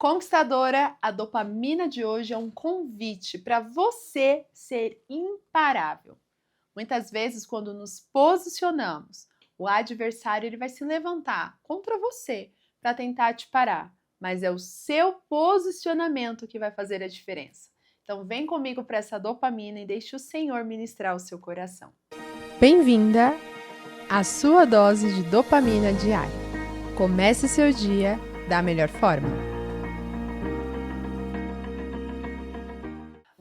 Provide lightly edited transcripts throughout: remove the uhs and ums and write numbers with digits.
Conquistadora, a dopamina de hoje é um convite para você ser imparável. Muitas vezes, quando nos posicionamos, o adversário ele vai se levantar contra você para tentar te parar, mas é o seu posicionamento que vai fazer a diferença. Então, vem comigo para essa dopamina e deixe o Senhor ministrar o seu coração. Bem-vinda à sua dose de dopamina diária. Comece seu dia da melhor forma.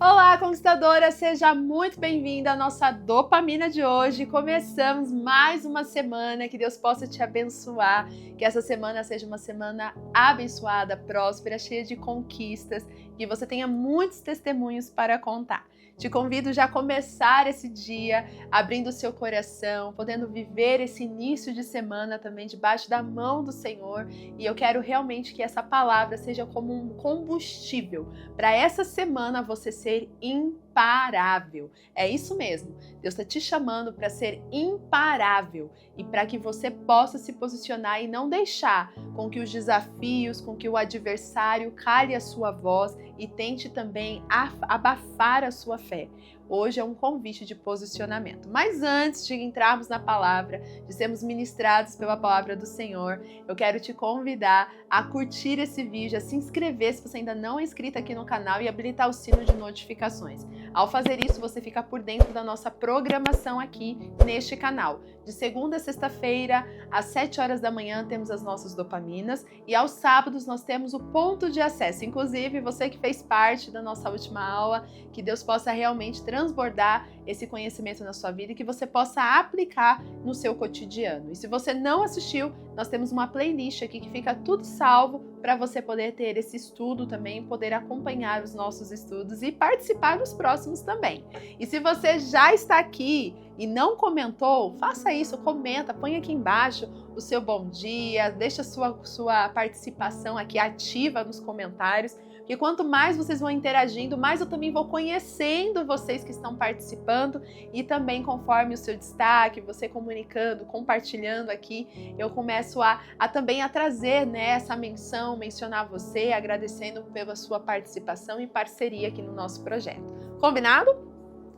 Olá, conquistadora! Seja muito bem-vinda à nossa dopamina de hoje. Começamos mais uma semana, que Deus possa te abençoar, que essa semana seja uma semana abençoada, próspera, cheia de conquistas, que você tenha muitos testemunhos para contar. Te convido já a começar esse dia abrindo o seu coração, podendo viver esse início de semana também debaixo da mão do Senhor. E eu quero realmente que essa palavra seja como um combustível para essa semana você ser imparável. É isso mesmo. Deus está te chamando para ser imparável e para que você possa se posicionar e não deixar com que os desafios, com que o adversário cale a sua voz e tente também abafar a sua fé. Hoje é um convite de posicionamento. Mas antes de entrarmos na palavra, de sermos ministrados pela palavra do Senhor, eu quero te convidar a curtir esse vídeo, a se inscrever se você ainda não é inscrito aqui no canal e habilitar o sino de notificações. Ao fazer isso, você fica por dentro da nossa programação aqui neste canal. De segunda a sexta-feira, às 7 horas da manhã, temos as nossas dopaminas e aos sábados nós temos o ponto de acesso. Inclusive, você que fez parte da nossa última aula, que Deus possa realmente transbordar esse conhecimento na sua vida e que você possa aplicar no seu cotidiano. E se você não assistiu, nós temos uma playlist aqui que fica tudo salvo para você poder ter esse estudo também, poder acompanhar os nossos estudos e participar dos próximos também. E se você já está aqui e não comentou, faça isso, comenta, põe aqui embaixo o seu bom dia, deixa sua participação aqui ativa nos comentários, porque quanto mais vocês vão interagindo, mais eu também vou conhecendo vocês que estão participando e também conforme o seu destaque, você comunicando, compartilhando aqui, eu começo a também a trazer, né, essa menção, mencionar você, agradecendo pela sua participação e parceria aqui no nosso projeto. Combinado?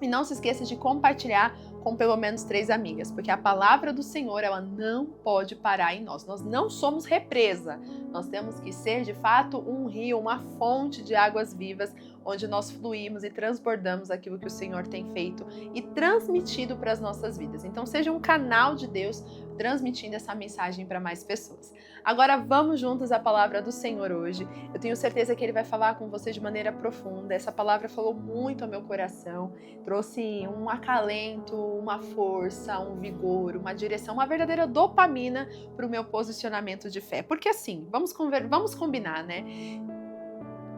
E não se esqueça de compartilhar com pelo menos 3 amigas, porque a palavra do Senhor, ela não pode parar em nós. Nós não somos represa. Nós temos que ser, de fato, um rio, uma fonte de águas vivas, onde nós fluímos e transbordamos aquilo que o Senhor tem feito e transmitido para as nossas vidas. Então, seja um canal de Deus transmitindo essa mensagem para mais pessoas. Agora, vamos juntos à palavra do Senhor hoje. Eu tenho certeza que Ele vai falar com você de maneira profunda. Essa palavra falou muito ao meu coração, trouxe um acalento, uma força, um vigor, uma direção, uma verdadeira dopamina para o meu posicionamento de fé. Porque assim, vamos combinar, né?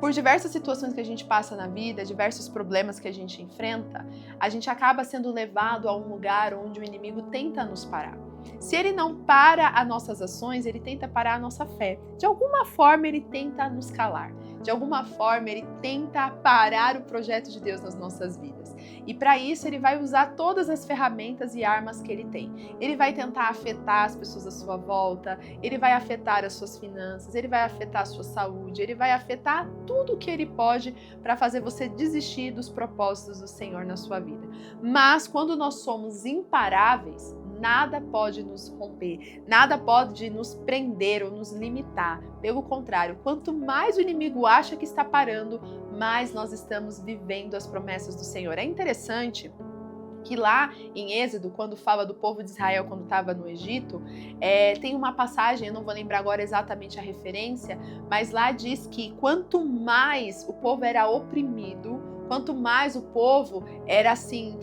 Por diversas situações que a gente passa na vida, diversos problemas que a gente enfrenta, a gente acaba sendo levado a um lugar onde o inimigo tenta nos parar. Se ele não para as nossas ações, ele tenta parar a nossa fé. De alguma forma, ele tenta nos calar. De alguma forma, ele tenta parar o projeto de Deus nas nossas vidas. E para isso, ele vai usar todas as ferramentas e armas que ele tem. Ele vai tentar afetar as pessoas à sua volta, ele vai afetar as suas finanças, ele vai afetar a sua saúde, ele vai afetar tudo o que ele pode para fazer você desistir dos propósitos do Senhor na sua vida. Mas quando nós somos imparáveis, nada pode nos romper, nada pode nos prender ou nos limitar. Pelo contrário, quanto mais o inimigo acha que está parando, mais nós estamos vivendo as promessas do Senhor. É interessante que lá em Êxodo, quando fala do povo de Israel quando estava no Egito, tem uma passagem, eu não vou lembrar agora exatamente a referência, mas lá diz que quanto mais o povo era oprimido, quanto mais o povo era assim,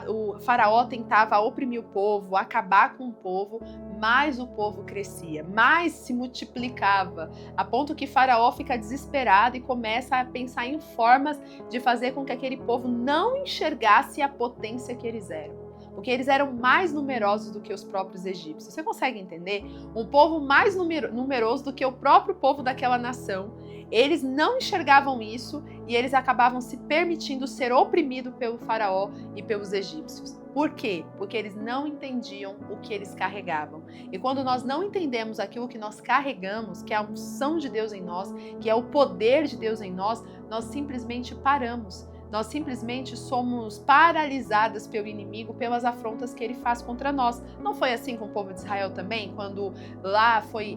o faraó tentava oprimir o povo, acabar com o povo, mais o povo crescia, mais se multiplicava, a ponto que faraó fica desesperado e começa a pensar em formas de fazer com que aquele povo não enxergasse a potência que eles eram. Porque eles eram mais numerosos do que os próprios egípcios. Você consegue entender? Um povo mais numeroso do que o próprio povo daquela nação. Eles não enxergavam isso e eles acabavam se permitindo ser oprimidos pelo faraó e pelos egípcios. Por quê? Porque eles não entendiam o que eles carregavam. E quando nós não entendemos aquilo que nós carregamos, que é a unção de Deus em nós, que é o poder de Deus em nós simplesmente paramos. Nós simplesmente somos paralisadas pelo inimigo, pelas afrontas que ele faz contra nós. Não foi assim com o povo de Israel também? Quando lá foi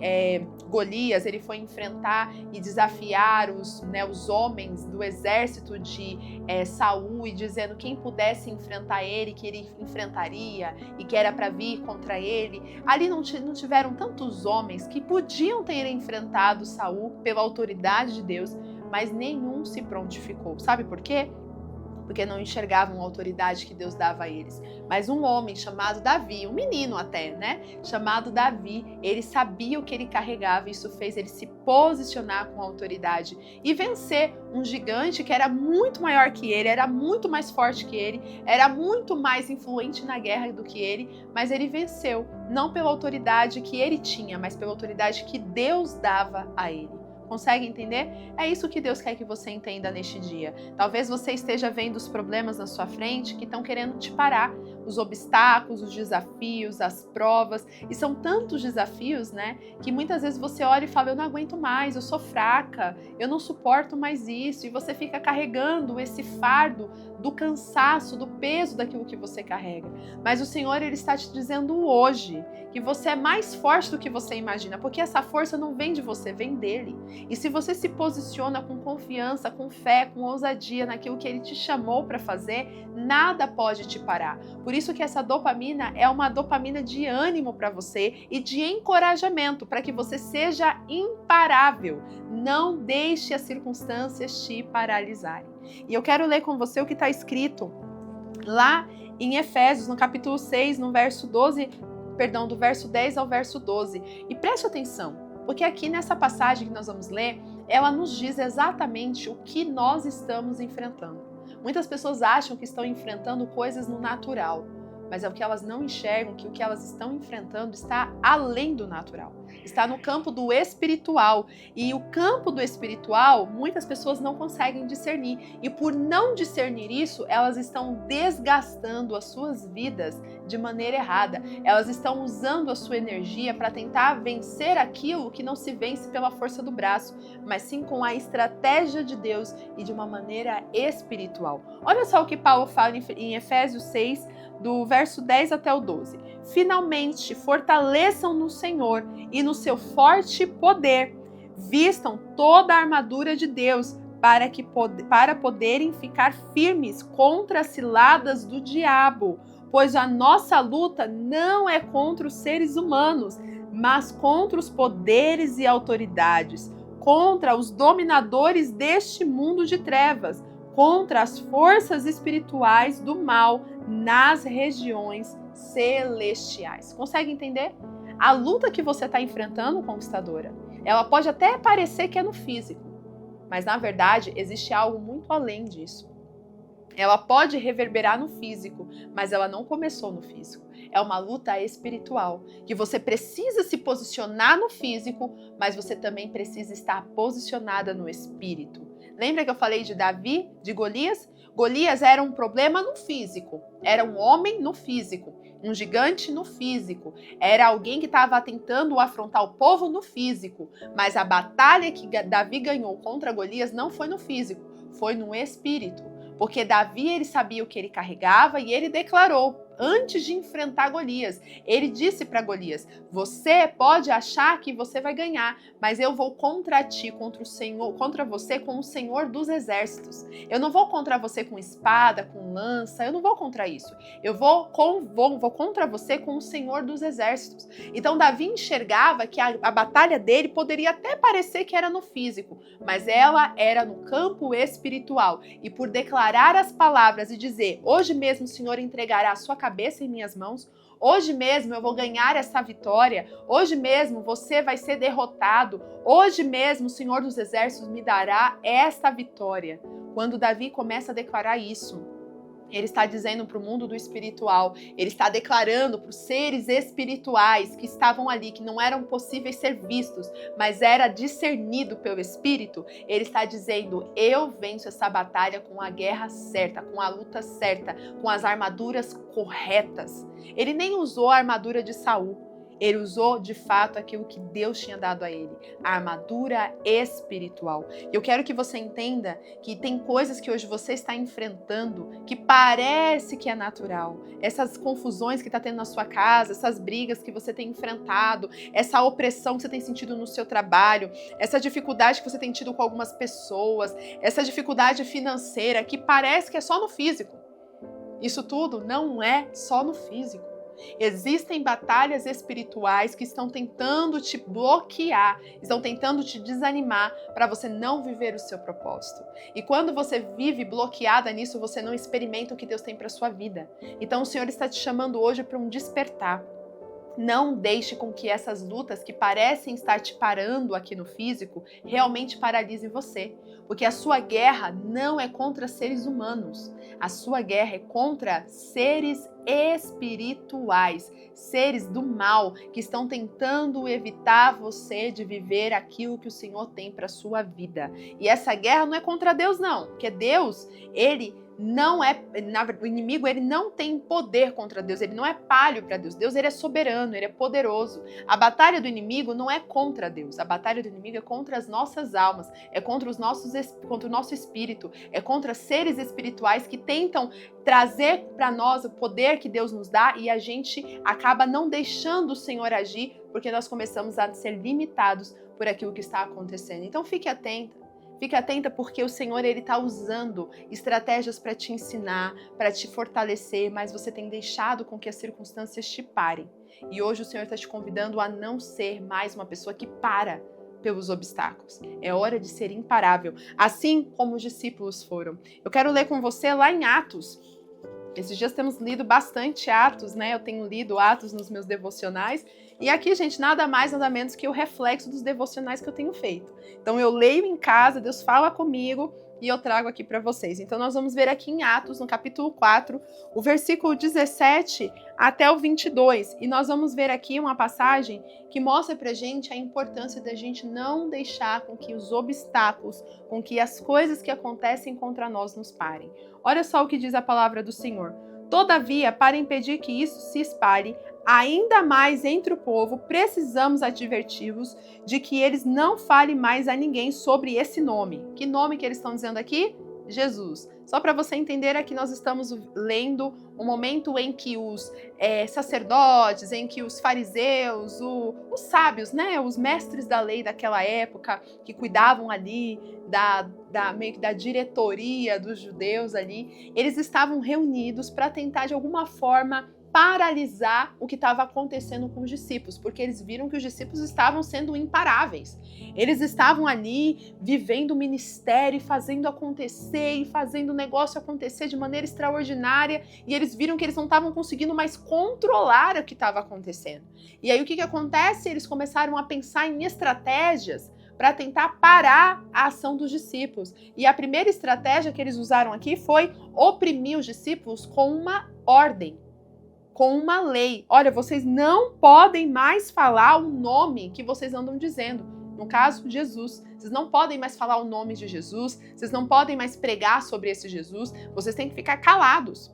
Golias, ele foi enfrentar e desafiar os homens do exército de Saul, e dizendo quem pudesse enfrentar ele, que ele enfrentaria e que era para vir contra ele. Ali não tiveram tantos homens que podiam ter enfrentado Saul pela autoridade de Deus, mas nenhum se prontificou. Sabe por quê? Porque não enxergavam a autoridade que Deus dava a eles. Mas um homem chamado Davi, um menino até, né? Chamado Davi, ele sabia o que ele carregava, e isso fez ele se posicionar com autoridade e vencer um gigante que era muito maior que ele, era muito mais forte que ele, era muito mais influente na guerra do que ele, mas ele venceu, não pela autoridade que ele tinha, mas pela autoridade que Deus dava a ele. Consegue entender? É isso que Deus quer que você entenda neste dia. Talvez você esteja vendo os problemas na sua frente que estão querendo te parar. Os obstáculos, os desafios, as provas. E são tantos desafios, né? Que muitas vezes você olha e fala, eu não aguento mais, eu sou fraca, eu não suporto mais isso. E você fica carregando esse fardo do cansaço, do peso daquilo que você carrega. Mas o Senhor, Ele está te dizendo hoje que você é mais forte do que você imagina, porque essa força não vem de você, vem dele. E se você se posiciona com confiança, com fé, com ousadia naquilo que Ele te chamou para fazer, nada pode te parar. Por isso que essa dopamina é uma dopamina de ânimo para você e de encorajamento, para que você seja imparável. Não deixe as circunstâncias te paralisarem. E eu quero ler com você o que está escrito lá em Efésios, no capítulo 6, do verso 10 ao verso 12. E preste atenção, porque aqui nessa passagem que nós vamos ler, ela nos diz exatamente o que nós estamos enfrentando. Muitas pessoas acham que estão enfrentando coisas no natural, mas é o que elas não enxergam, que o que elas estão enfrentando está além do natural. Está no campo do espiritual. E o campo do espiritual, muitas pessoas não conseguem discernir. E por não discernir isso, elas estão desgastando as suas vidas de maneira errada. Elas estão usando a sua energia para tentar vencer aquilo que não se vence pela força do braço, mas sim com a estratégia de Deus e de uma maneira espiritual. Olha só o que Paulo fala em Efésios 6, do verso 10 até o 12. Finalmente, fortaleçam no Senhor e no seu forte poder. Vistam toda a armadura de Deus para poderem ficar firmes contra as ciladas do diabo. Pois a nossa luta não é contra os seres humanos, mas contra os poderes e autoridades, contra os dominadores deste mundo de trevas, contra as forças espirituais do mal nas regiões celestiais. Consegue entender? A luta que você está enfrentando, conquistadora, ela pode até parecer que é no físico, mas na verdade existe algo muito além disso. Ela pode reverberar no físico, mas ela não começou no físico. É uma luta espiritual, que você precisa se posicionar no físico, mas você também precisa estar posicionada no espírito. Lembra que eu falei de Davi, de Golias? Golias era um problema no físico, era um homem no físico, um gigante no físico, era alguém que estava tentando afrontar o povo no físico, mas a batalha que Davi ganhou contra Golias não foi no físico, foi no espírito. Porque Davi, ele sabia o que ele carregava e ele declarou, antes de enfrentar Golias, ele disse para Golias, você pode achar que você vai ganhar, mas eu vou contra ti, contra você com o Senhor dos Exércitos. Eu não vou contra você com espada, com lança, eu não vou contra isso. Eu vou contra você com o Senhor dos Exércitos. Então Davi enxergava que a batalha dele poderia até parecer que era no físico, mas ela era no campo espiritual. E por declarar as palavras e dizer, hoje mesmo o Senhor entregará a sua cabeça em minhas mãos, hoje mesmo eu vou ganhar essa vitória, hoje mesmo você vai ser derrotado, hoje mesmo o Senhor dos Exércitos me dará esta vitória. Quando Davi começa a declarar isso, Ele está dizendo para o mundo do espiritual, ele está declarando para os seres espirituais que estavam ali, que não eram possíveis ser vistos, mas era discernido pelo Espírito, ele está dizendo, eu venço essa batalha com a guerra certa, com a luta certa, com as armaduras corretas. Ele nem usou a armadura de Saul. Ele usou, de fato, aquilo que Deus tinha dado a ele, a armadura espiritual. Eu quero que você entenda que tem coisas que hoje você está enfrentando que parece que é natural. Essas confusões que está tendo na sua casa, essas brigas que você tem enfrentado, essa opressão que você tem sentido no seu trabalho, essa dificuldade que você tem tido com algumas pessoas, essa dificuldade financeira que parece que é só no físico. Isso tudo não é só no físico. Existem batalhas espirituais que estão tentando te bloquear, estão tentando te desanimar para você não viver o seu propósito. E quando você vive bloqueada nisso, você não experimenta o que Deus tem para sua vida. Então o Senhor está te chamando hoje para um despertar. Não deixe com que essas lutas que parecem estar te parando aqui no físico realmente paralisem você. Porque a sua guerra não é contra seres humanos. A sua guerra é contra seres espirituais, seres do mal que estão tentando evitar você de viver aquilo que o Senhor tem para sua vida. E essa guerra não é contra Deus não, porque Deus, ele não é, o inimigo, ele não tem poder contra Deus, ele não é palho para Deus. Deus, ele é soberano, ele é poderoso. A batalha do inimigo não é contra Deus, a batalha do inimigo é contra as nossas almas, é contra o nosso espírito, é contra seres espirituais que tentam trazer para nós o poder que Deus nos dá e a gente acaba não deixando o Senhor agir porque nós começamos a ser limitados por aquilo que está acontecendo. Então fique atenta. Fique atenta porque o Senhor, ele está usando estratégias para te ensinar, para te fortalecer, mas você tem deixado com que as circunstâncias te parem. E hoje o Senhor está te convidando a não ser mais uma pessoa que para pelos obstáculos. É hora de ser imparável, assim como os discípulos foram. Eu quero ler com você lá em Atos. Esses dias temos lido bastante Atos, né? Eu tenho lido Atos nos meus devocionais. E aqui, gente, nada mais, nada menos que o reflexo dos devocionais que eu tenho feito. Então, eu leio em casa, Deus fala comigo e eu trago aqui para vocês. Então, nós vamos ver aqui em Atos, no capítulo 4, o versículo 17 até o 22. E nós vamos ver aqui uma passagem que mostra pra gente a importância da gente não deixar com que os obstáculos, com que as coisas que acontecem contra nós nos parem. Olha só o que diz a palavra do Senhor. Todavia, para impedir que isso se espalhe ainda mais entre o povo, precisamos adverti-los de que eles não falem mais a ninguém sobre esse nome. Que nome que eles estão dizendo aqui? Jesus. Só para você entender, aqui nós estamos lendo um momento em que os sacerdotes, em que os fariseus, os sábios, né, os mestres da lei daquela época, que cuidavam ali meio que da diretoria dos judeus ali, eles estavam reunidos para tentar de alguma forma paralisar o que estava acontecendo com os discípulos, porque eles viram que os discípulos estavam sendo imparáveis. Eles estavam ali vivendo o ministério, fazendo acontecer e fazendo o negócio acontecer de maneira extraordinária, e eles viram que eles não estavam conseguindo mais controlar o que estava acontecendo. E aí o que acontece? Eles começaram a pensar em estratégias para tentar parar a ação dos discípulos. E a primeira estratégia que eles usaram aqui foi oprimir os discípulos com uma ordem, com uma lei. Olha, vocês não podem mais falar o nome que vocês andam dizendo. No caso, Jesus. Vocês não podem mais falar o nome de Jesus, vocês não podem mais pregar sobre esse Jesus, vocês têm que ficar calados.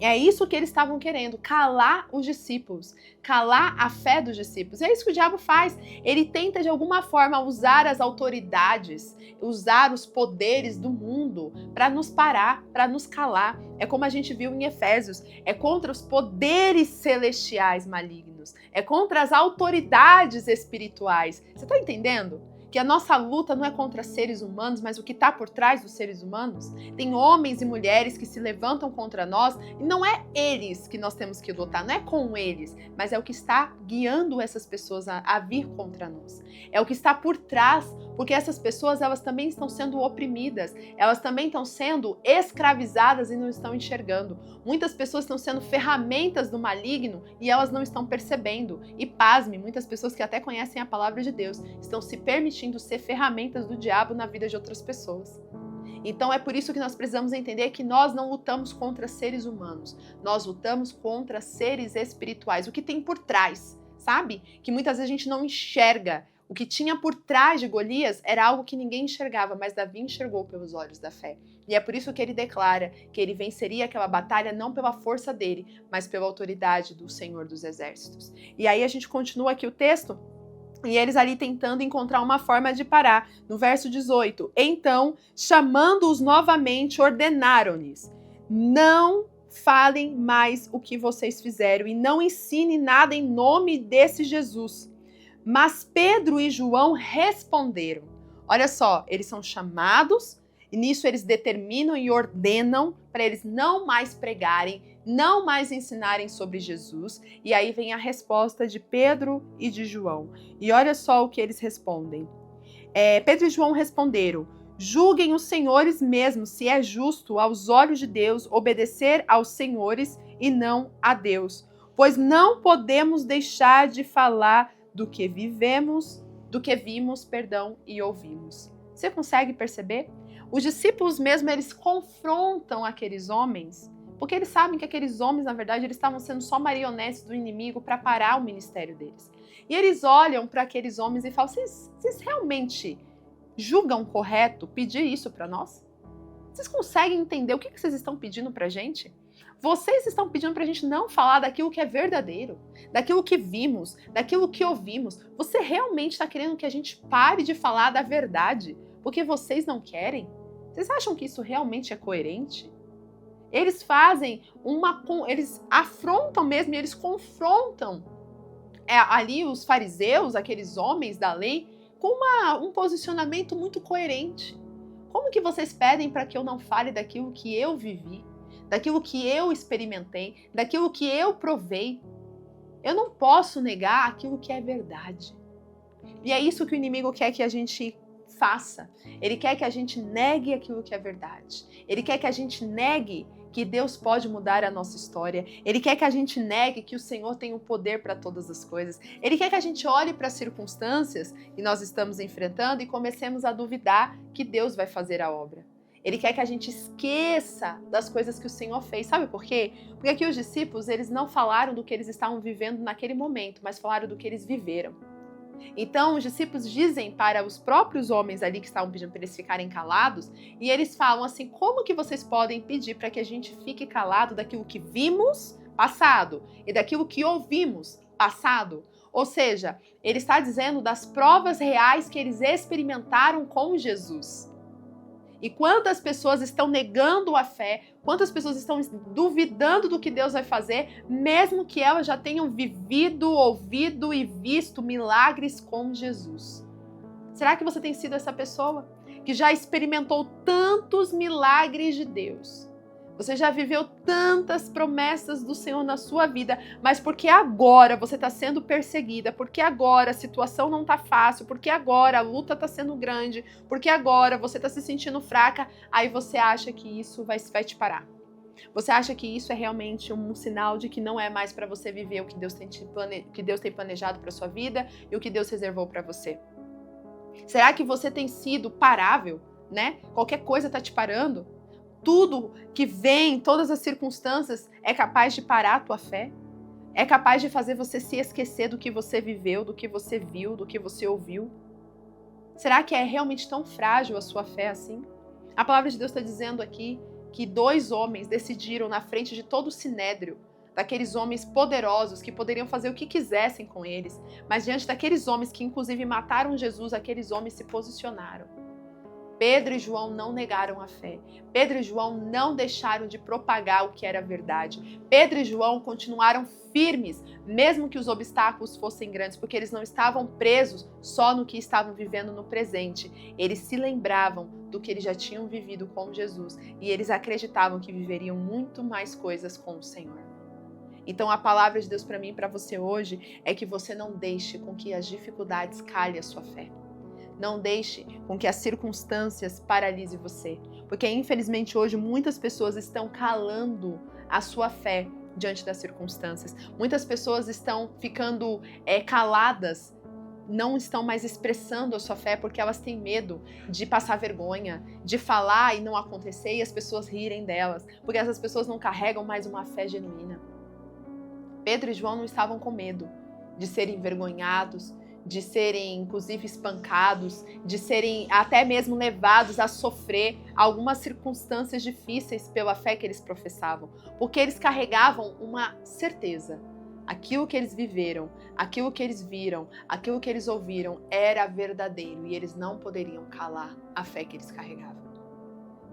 É isso que eles estavam querendo, calar os discípulos, calar a fé dos discípulos. E é isso que o diabo faz. Ele tenta de alguma forma usar as autoridades, usar os poderes do mundo para nos parar, para nos calar. É como a gente viu em Efésios, é contra os poderes celestiais malignos, é contra as autoridades espirituais. Você está entendendo? Que a nossa luta não é contra seres humanos, mas o que está por trás dos seres humanos. Tem homens e mulheres que se levantam contra nós e não é eles que nós temos que lutar, não é com eles, mas é o que está guiando essas pessoas a vir contra nós. É o que está por trás, porque essas pessoas, elas também estão sendo oprimidas, elas também estão sendo escravizadas e não estão enxergando. Muitas pessoas estão sendo ferramentas do maligno e elas não estão percebendo. E pasme, muitas pessoas que até conhecem a palavra de Deus estão se permitindo ser ferramentas do diabo na vida de outras pessoas. Então é por isso que nós precisamos entender que nós não lutamos contra seres humanos, nós lutamos contra seres espirituais, o que tem por trás, sabe? Que muitas vezes a gente não enxerga. O que tinha por trás de Golias era algo que ninguém enxergava, mas Davi enxergou pelos olhos da fé. E é por isso que ele declara que ele venceria aquela batalha não pela força dele, mas pela autoridade do Senhor dos Exércitos. E aí a gente continua aqui o texto, e eles ali tentando encontrar uma forma de parar. No verso 18, então, chamando-os novamente, ordenaram-lhes: não falem mais o que vocês fizeram e não ensinem nada em nome desse Jesus. Mas Pedro e João responderam. Olha só, eles são chamados e nisso eles determinam e ordenam para eles não mais pregarem, não mais ensinarem sobre Jesus. E aí vem a resposta de Pedro e de João. E olha só o que eles respondem. Pedro e João responderam: julguem os senhores mesmos se é justo aos olhos de Deus obedecer aos senhores e não a Deus. Pois não podemos deixar de falar do que vimos, e ouvimos. Você consegue perceber? Os discípulos mesmo, eles confrontam aqueles homens, porque eles sabem que aqueles homens, na verdade, eles estavam sendo só marionetes do inimigo para parar o ministério deles. E eles olham para aqueles homens e falam: vocês realmente julgam correto pedir isso para nós? Vocês conseguem entender o que vocês estão pedindo para a gente? Vocês estão pedindo para a gente não falar daquilo que é verdadeiro, daquilo que vimos, daquilo que ouvimos. Você realmente está querendo que a gente pare de falar da verdade porque vocês não querem? Vocês acham que isso realmente é coerente? Eles eles afrontam mesmo, e eles confrontam ali os fariseus, aqueles homens da lei, com um posicionamento muito coerente. Como que vocês pedem para que eu não fale daquilo que eu vivi, daquilo que eu experimentei, daquilo que eu provei? Eu não posso negar aquilo que é verdade. E é isso que o inimigo quer que a gente faça. Ele quer que a gente negue aquilo que é verdade. Ele quer que a gente negue que Deus pode mudar a nossa história. Ele quer que a gente negue que o Senhor tem o poder para todas as coisas. Ele quer que a gente olhe para as circunstâncias que nós estamos enfrentando e comecemos a duvidar que Deus vai fazer a obra. Ele quer que a gente esqueça das coisas que o Senhor fez. Sabe por quê? Porque aqui os discípulos, eles não falaram do que eles estavam vivendo naquele momento, mas falaram do que eles viveram. Então, os discípulos dizem para os próprios homens ali que estavam pedindo para eles ficarem calados, e eles falam assim: como que vocês podem pedir para que a gente fique calado daquilo que vimos, passado, e daquilo que ouvimos, passado? Ou seja, ele está dizendo das provas reais que eles experimentaram com Jesus. E quantas pessoas estão negando a fé, quantas pessoas estão duvidando do que Deus vai fazer, mesmo que elas já tenham vivido, ouvido e visto milagres com Jesus. Será que você tem sido essa pessoa que já experimentou tantos milagres de Deus? Você já viveu tantas promessas do Senhor na sua vida, mas porque agora você está sendo perseguida, porque agora a situação não está fácil, porque agora a luta está sendo grande, porque agora você está se sentindo fraca, aí você acha que isso vai te parar. Você acha que isso é realmente um sinal de que não é mais para você viver o que Deus tem planejado para sua vida e o que Deus reservou para você? Será que você tem sido parável, né? Qualquer coisa está te parando? Tudo que vem, todas as circunstâncias, é capaz de parar a tua fé? É capaz de fazer você se esquecer do que você viveu, do que você viu, do que você ouviu? Será que é realmente tão frágil a sua fé assim? A palavra de Deus está dizendo aqui que 2 homens decidiram na frente de todo o sinédrio, daqueles homens poderosos que poderiam fazer o que quisessem com eles, mas diante daqueles homens que inclusive mataram Jesus, aqueles homens se posicionaram. Pedro e João não negaram a fé. Pedro e João não deixaram de propagar o que era verdade. Pedro e João continuaram firmes, mesmo que os obstáculos fossem grandes, porque eles não estavam presos só no que estavam vivendo no presente. Eles se lembravam do que eles já tinham vivido com Jesus e eles acreditavam que viveriam muito mais coisas com o Senhor. Então a palavra de Deus para mim e para você hoje é que você não deixe com que as dificuldades calhem a sua fé. Não deixe com que as circunstâncias paralisem você. Porque, infelizmente, hoje muitas pessoas estão calando a sua fé diante das circunstâncias. Muitas pessoas estão ficando caladas não estão mais expressando a sua fé porque elas têm medo de passar vergonha, de falar e não acontecer e as pessoas rirem delas, porque essas pessoas não carregam mais uma fé genuína. Pedro e João não estavam com medo de serem envergonhados, de serem inclusive espancados, de serem até mesmo levados a sofrer algumas circunstâncias difíceis pela fé que eles professavam, porque eles carregavam uma certeza. Aquilo que eles viveram, aquilo que eles viram, aquilo que eles ouviram era verdadeiro e eles não poderiam calar a fé que eles carregavam.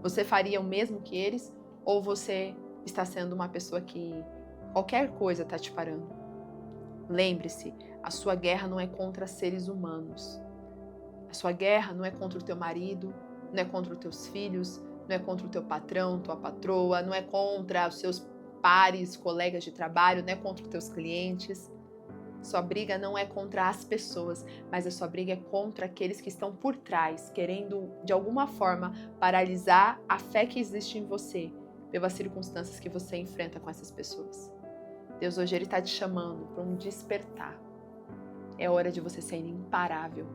Você faria o mesmo que eles ou você está sendo uma pessoa que qualquer coisa está te parando? Lembre-se, a sua guerra não é contra seres humanos. A sua guerra não é contra o teu marido, não é contra os teus filhos, não é contra o teu patrão, tua patroa, não é contra os seus pares, colegas de trabalho, não é contra os teus clientes. Sua briga não é contra as pessoas, mas a sua briga é contra aqueles que estão por trás, querendo de alguma forma paralisar a fé que existe em você, pelas circunstâncias que você enfrenta com essas pessoas. Deus hoje Ele está te chamando para um despertar. É hora de você ser imparável.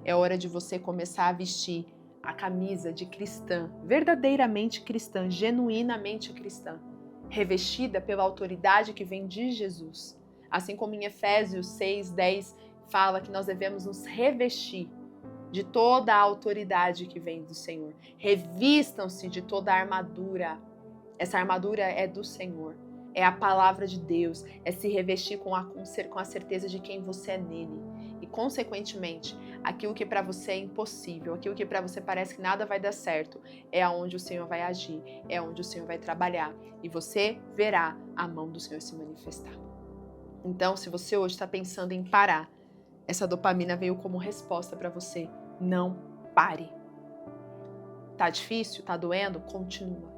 É hora de você começar a vestir a camisa de cristã, verdadeiramente cristã, genuinamente cristã, revestida pela autoridade que vem de Jesus. Assim como em Efésios 6:10 fala que nós devemos nos revestir de toda a autoridade que vem do Senhor. Revistam-se de toda a armadura. Essa armadura é do Senhor. É a palavra de Deus, é se revestir com a certeza de quem você é nele. E, consequentemente, aquilo que para você é impossível, aquilo que para você parece que nada vai dar certo, é aonde o Senhor vai agir, é onde o Senhor vai trabalhar. E você verá a mão do Senhor se manifestar. Então, se você hoje está pensando em parar, essa dopamina veio como resposta para você. Não pare. Tá difícil? Tá doendo? Continua.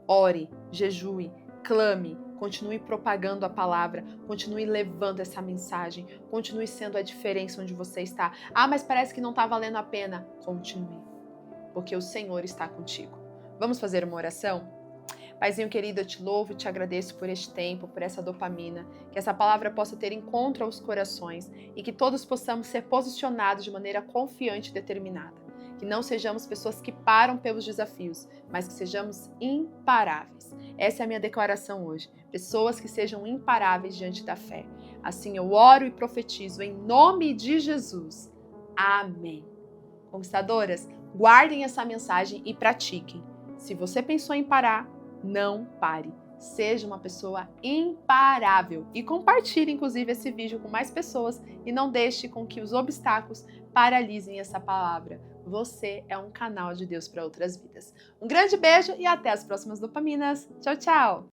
Ore, jejue, clame, continue propagando a palavra, continue levando essa mensagem, continue sendo a diferença onde você está. Ah, mas parece que não está valendo a pena. Continue, porque o Senhor está contigo. Vamos fazer uma oração? Paizinho querido, eu te louvo e te agradeço por este tempo, por essa dopamina, que essa palavra possa ter encontro aos corações e que todos possamos ser posicionados de maneira confiante e determinada. Que não sejamos pessoas que param pelos desafios, mas que sejamos imparáveis. Essa é a minha declaração hoje. Pessoas que sejam imparáveis diante da fé. Assim eu oro e profetizo em nome de Jesus. Amém. Conquistadoras, guardem essa mensagem e pratiquem. Se você pensou em parar, não pare. Seja uma pessoa imparável e compartilhe, inclusive, esse vídeo com mais pessoas e não deixe com que os obstáculos paralisem essa palavra. Você é um canal de Deus para outras vidas. Um grande beijo e até as próximas dopaminas. Tchau, tchau!